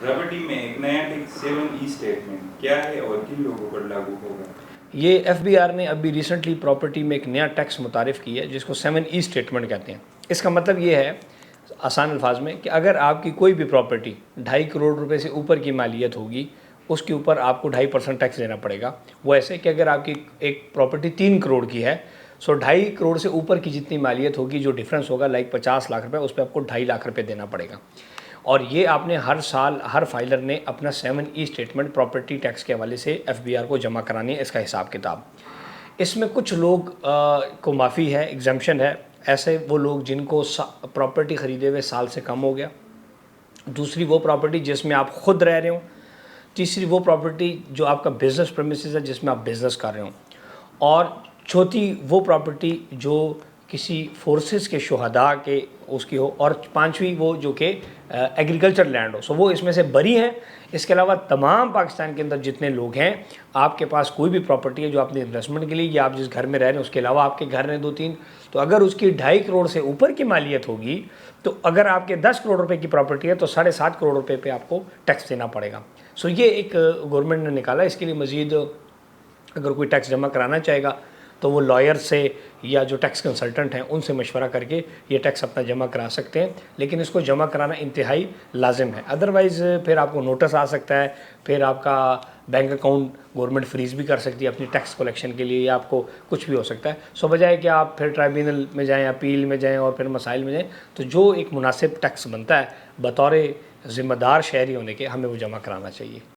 Property में एक नया टैक्स 7E स्टेटमेंट क्या है और किन लोगों पर लागू होगा? ये एफबीआर ने अभी रिसेंटली प्रॉपर्टी में एक नया टैक्स मुतारिफ की है जिसको 7E स्टेटमेंट कहते हैं। इसका मतलब ये है आसान अल्फाज में कि अगर आपकी कोई भी प्रॉपर्टी 2.5 करोड़ रुपए से ऊपर की मालियत होगी, उसके ऊपर आपको 2.5% टैक्स देना पड़ेगा। वो ऐसे कि अगर आपकी एक प्रॉपर्टी 3 करोड़ की है, सो 2.5 करोड़ से ऊपर की जितनी मालियत होगी, जो डिफरेंस होगा लाइक 50 लाख रुपए, उस पर आपको 2.5 लाख रुपए देना पड़ेगा। और ये आपने हर साल हर फाइलर ने अपना 7E स्टेटमेंट प्रॉपर्टी टैक्स के हवाले से एफबीआर को जमा करानी है, इसका हिसाब किताब। इसमें कुछ लोग को माफ़ी है, एग्जाम्पशन है। ऐसे वो लोग जिनको प्रॉपर्टी ख़रीदे हुए साल से कम हो गया, दूसरी वो प्रॉपर्टी जिसमें आप खुद रह रहे हो, तीसरी वो प्रॉपर्टी जो आपका बिज़नेस प्रेमिसेस है जिसमें आप बिज़नेस कर रहे हो, और चौथी वो प्रॉपर्टी जो किसी फोर्सेस के शुहदा के उसकी हो, और पांचवी वो जो कि एग्रीकल्चर लैंड हो। सो वो इसमें से बरी हैं। इसके अलावा तमाम पाकिस्तान के अंदर जितने लोग हैं, आपके पास कोई भी प्रॉपर्टी है जो आपने इन्वेस्टमेंट के लिए या आप जिस घर में रह रहे हैं उसके अलावा आपके घर हैं 2-3, तो अगर उसकी 2.5 करोड़ से ऊपर की मालियत होगी, तो अगर आपके 10 करोड़ रुपए की प्रॉपर्टी है तो 7.5 करोड़ रुपए पे आपको टैक्स देना पड़ेगा। सो ये एक गवर्नमेंट ने निकाला। इसके लिए मज़ीद अगर कोई टैक्स जमा कराना चाहेगा तो वो लॉयर से या जो टैक्स कंसल्टेंट हैं उनसे मशवरा करके ये टैक्स अपना जमा करा सकते हैं, लेकिन इसको जमा कराना इंतहाई लाजिम है। अदरवाइज़ फिर आपको नोटिस आ सकता है, फिर आपका बैंक अकाउंट गवर्नमेंट फ्रीज़ भी कर सकती है अपनी टैक्स कलेक्शन के लिए, या आपको कुछ भी हो सकता है। सो बजाय कि आप फिर ट्राइब्यूनल में जाएँ, अपील में जाएँ और फिर मसाइल में जाएँ, तो जो एक मुनासिब टैक्स बनता है बतौर ज़िम्मेदार शहरी होने के, हमें वो जमा कराना चाहिए।